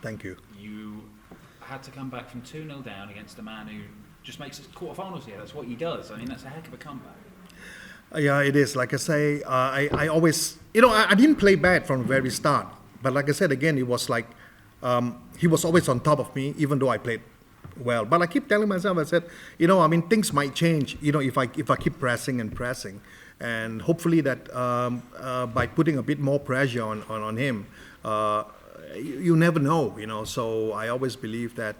Thank you. You had to come back from 2-0 down against a man who just makes it quarterfinals here. That's what he does. I mean, that's a heck of a comeback. Yeah, it is. Like I say, I always, I didn't play bad from the very start. But like I said, again, it was like he was always on top of me, even though I played well. But I keep telling myself, I said, things might change, if I keep pressing and pressing. And hopefully that by putting a bit more pressure on him, you never know. So I always believe that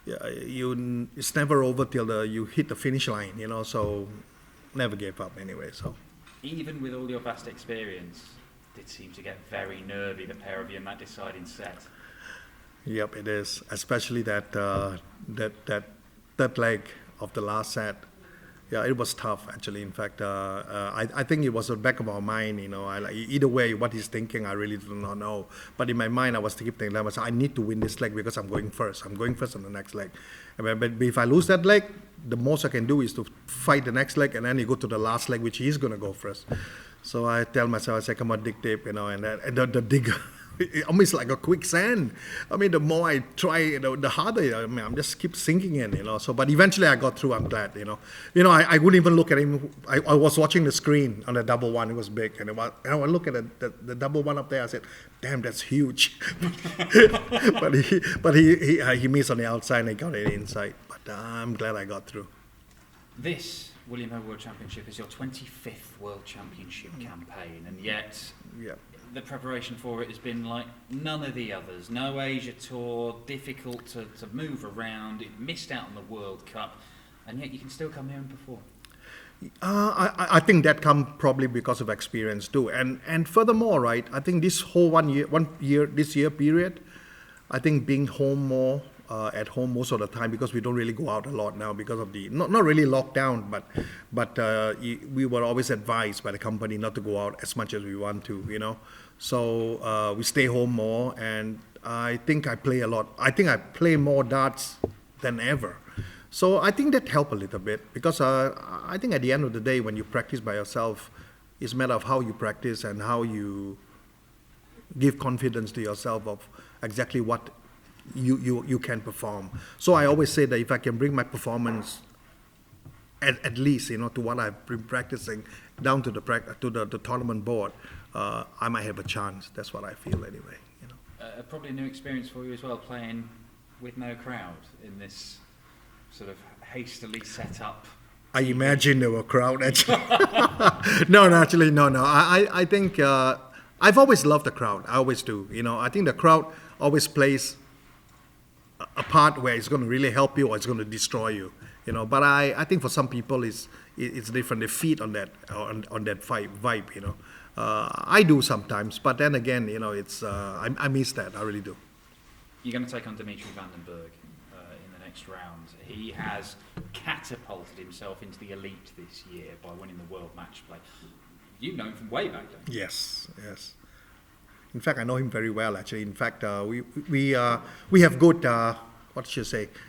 it's never over till you hit the finish line, so never gave up anyway. So even with all your vast experience, did seem to get very nervy, the pair of you, in that deciding set. Yep, it is, especially that third leg of the last set. Yeah, it was tough actually. In fact, I think it was at the back of our mind. Either way, what he's thinking, I really do not know. But in my mind, I was thinking, I need to win this leg because I'm going first. I'm going first on the next leg. But if I lose that leg, the most I can do is to fight the next leg, and then you go to the last leg, which he's going to go first. So I tell myself, I say, come on, dig deep, and the dig. Almost like a quicksand. I mean, the more I try, the harder. I'm just keep sinking in. So, but eventually I got through. I'm glad. I wouldn't even look at him. I was watching the screen on the double one. It was big, and I look at the double one up there. I said, "Damn, that's huge." but he missed on the outside and he got it inside. But I'm glad I got through. This William Hill World Championship is your 25th World Championship campaign, and yet. Yeah. The preparation for it has been like none of the others. No Asia Tour, difficult to move around. It missed out on the World Cup, and yet you can still come here and perform. I think that comes probably because of experience too, and furthermore, right? I think this whole this year period, I think being home more. At home most of the time because we don't really go out a lot now because of the not really lockdown, but we were always advised by the company not to go out as much as we want to, So we stay home more, and I think I play a lot. I think I play more darts than ever. So I think that helped a little bit because I think at the end of the day, when you practice by yourself, it's a matter of how you practice and how you give confidence to yourself of exactly what you can perform. So I always say that if I can bring my performance at least to what I've been practicing down to the tournament board, I might have a chance. That's what I feel anyway. Probably a new experience for you as well, playing with no crowd in this sort of hastily set up. I imagine there were a crowd actually. No, actually no. I think I've always loved the crowd. I always do. I think the crowd always plays a part where it's going to really help you or it's going to destroy you, But I think for some people it's different. They feed on that vibe, I do sometimes, but then again, it's I miss that. I really do. You're going to take on Dimitri van den Berg in the next round. He has catapulted himself into the elite this year by winning the World Match Play. You've known him from way back then. Yes. In fact, I know him very well. Actually, in fact, we have good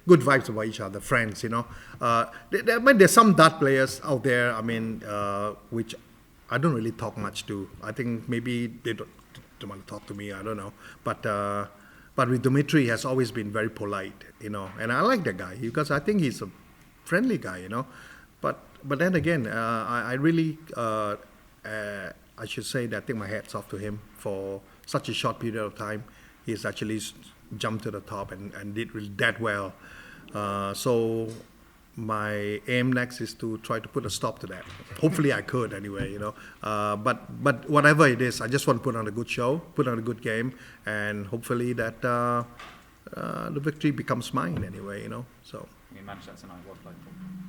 good vibes about each other, friends. There's some dart players out there. I mean, which I don't really talk much to. I think maybe they don't want to talk to me. I don't know. But with Dimitri, he has always been very polite. And I like that guy because I think he's a friendly guy. But then again, I really. I should say that I think my hat's off to him for such a short period of time. He's actually jumped to the top and did really that well. So my aim next is to try to put a stop to that. Hopefully I could anyway, But whatever it is, I just want to put on a good show, put on a good game, and hopefully that the victory becomes mine anyway, So. You managed that tonight. Well played.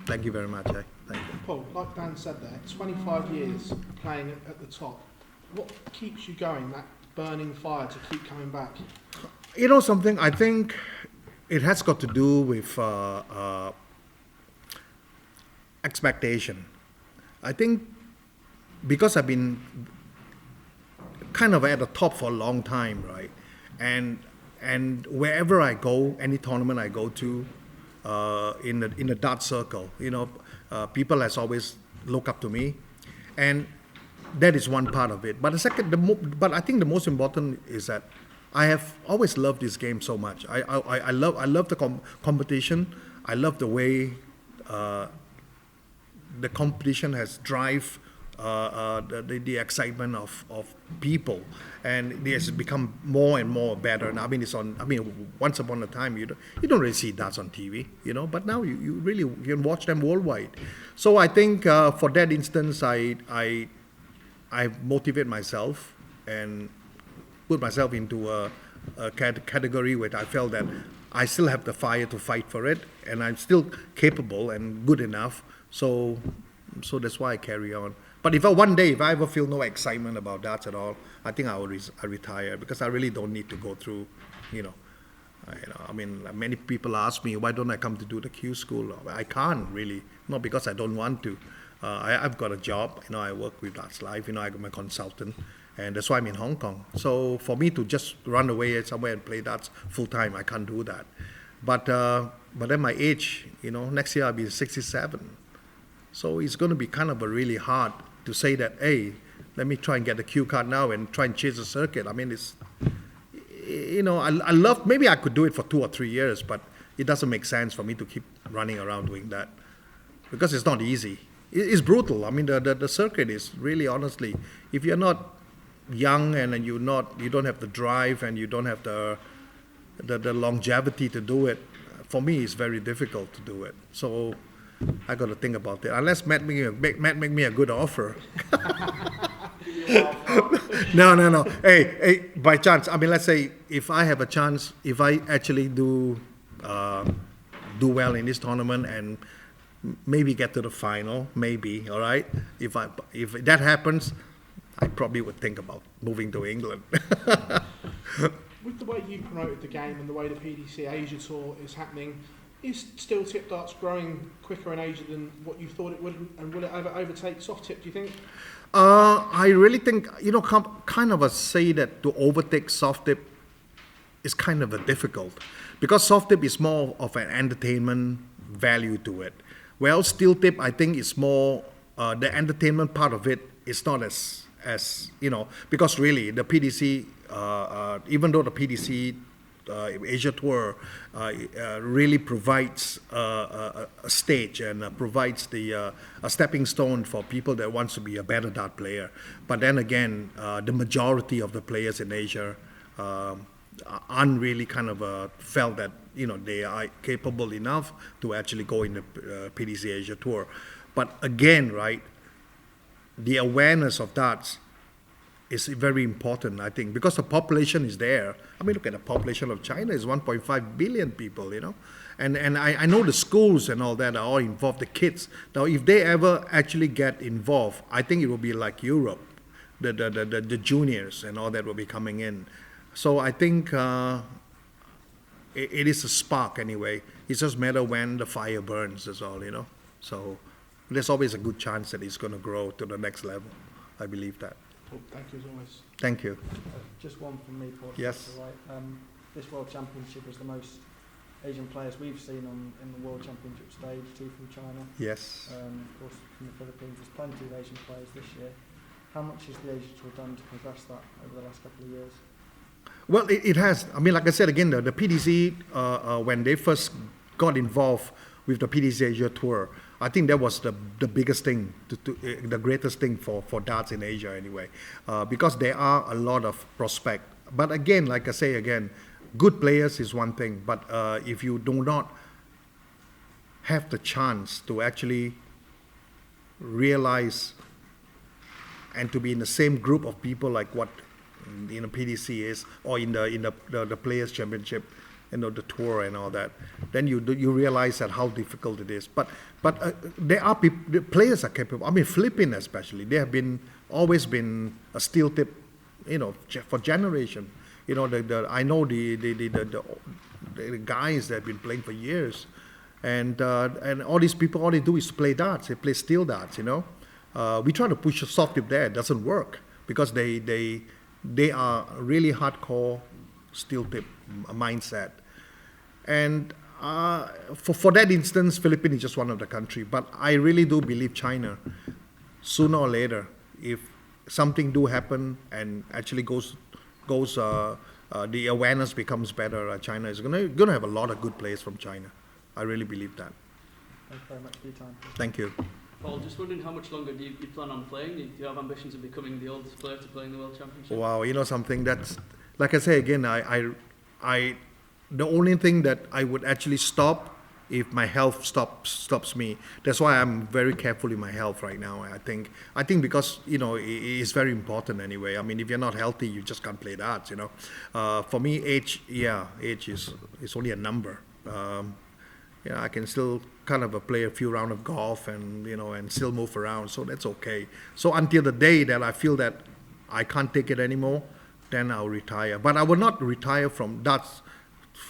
Thank you very much. Thank you. Paul, like Dan said there, 25 years playing at the top. What keeps you going, that burning fire to keep coming back? Something, I think it has got to do with expectation. I think because I've been kind of at the top for a long time, right? And wherever I go, any tournament I go to, in the dart circle, people has always look up to me, and that is one part of it. But but I think the most important is that I have always loved this game so much. I love the competition. I love the way the competition has drive the excitement of people, and it has become more and more better. And I mean, once upon a time you don't really see darts on TV, but now you really you can watch them worldwide. So I think for that instance, I motivate myself and put myself into a category where I felt that I still have the fire to fight for it, and I'm still capable and good enough. So that's why I carry on. But one day, if I ever feel no excitement about that at all, I think I will retire, because I really don't need to go through, I mean, many people ask me, why don't I come to do the Q school? I can't really, not because I don't want to. I've got a job, I work with Darts Live, I'm a consultant, and that's why I'm in Hong Kong. So for me to just run away somewhere and play darts full time, I can't do that. But at my age, next year I'll be 67. So it's going to be kind of really hard to say that, hey, let me try and get the Q card now and try and chase the circuit. I mean, it's, I love, maybe I could do it for 2 or 3 years, but it doesn't make sense for me to keep running around doing that, because it's not easy. It's brutal. I mean, the circuit is really, honestly, if you're not young and you don't have the drive and you don't have the longevity to do it, for me, it's very difficult to do it. So I got to think about it. Unless Matt make me a good offer. No. Hey, by chance, I mean, let's say if I have a chance, if I actually do well in this tournament and maybe get to the final, maybe, all right? If that happens, I probably would think about moving to England. With the way you promoted the game and the way the PDC Asia Tour is happening, is steel tip darts growing quicker in Asia than what you thought it would, and will it overtake soft tip, do you think? I really think, kind of say that to overtake soft tip is kind of difficult, because soft tip is more of an entertainment value to it. Well, steel tip, I think, is more, the entertainment part of it is not as because really the PDC, even though the PDC Asia Tour really provides a stage and provides a stepping stone for people that wants to be a better dart player. But then again, the majority of the players in Asia aren't really kind of felt that they are capable enough to actually go in the PDC Asia Tour. But again, right, the awareness of darts is very important, I think, because the population is there. I mean, look at the population of China is 1.5 billion people, and I know the schools and all that are all involved, the kids. Now, if they ever actually get involved, I think it will be like Europe, the juniors and all that will be coming in. So I think it is a spark anyway. It's just a matter when the fire burns, is all, So there's always a good chance that it's going to grow to the next level. I believe that. Well, thank you as always. Thank you. Just one from me, Paul. Yes. Right. This World Championship was the most Asian players we've seen in the World Championship stage, 2 from China. Yes. Of course, from the Philippines, there's plenty of Asian players this year. How much has the Asia Tour done to progress that over the last couple of years? Well, it has. I mean, like I said again, the PDC, when they first got involved with the PDC Asia Tour, I think that was the biggest thing, the greatest thing for darts in Asia anyway, because there are a lot of prospects. But again, like I say again, good players is one thing, but if you do not have the chance to actually realize and to be in the same group of people like what PDC is, or in the Players Championship, the tour and all that, then you realize that how difficult it is. But there are people, the players are capable. I mean, Philippines especially, they have always been a steel tip, for generation. I know the guys that have been playing for years, and all these people, all they do is play darts. They play steel darts. We try to push a soft tip there. It doesn't work because they are really hardcore steel tip mindset. And for that instance, Philippines is just one of the country. But I really do believe China, sooner or later, if something do happen and actually goes the awareness becomes better, China is going to have a lot of good players from China. I really believe that. Thank you very much for your time. Thank you. Paul, just wondering how much longer do you plan on playing? Do you have ambitions of becoming the oldest player to play in the World Championship? Wow, you know something, that's, like I say again, the only thing that I would actually stop if my health stops me. That's why I'm very careful in my health right now. I think because, you know, it's very important anyway. I mean, if you're not healthy, you just can't play darts, you know. For me, age is only a number. I can still kind of play a few rounds of golf and, you know, and still move around, so that's okay. So until the day that I feel that I can't take it anymore, then I'll retire. But I will not retire from darts.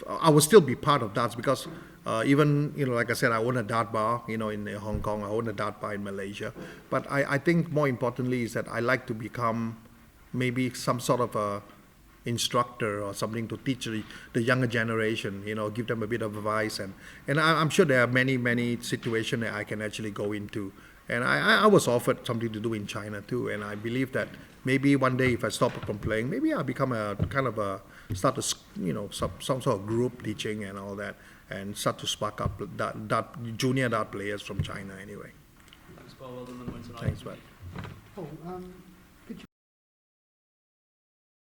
I will still be part of darts because even, you know, like I said, I own a dart bar, you know, in Hong Kong. I own a dart bar in Malaysia. But I think more importantly is that I like to become maybe some sort of a instructor or something to teach the younger generation, you know, give them a bit of advice. And I'm sure there are many situations that I can actually go into. And I was offered something to do in China too. And I believe that maybe one day if I stop from playing, maybe I'll become a kind of a, start to, you know, some sort of group teaching and all that, and start to spark up junior dart players from China anyway. Thanks, Paul. Well done on the win tonight. Thanks, bud. Paul,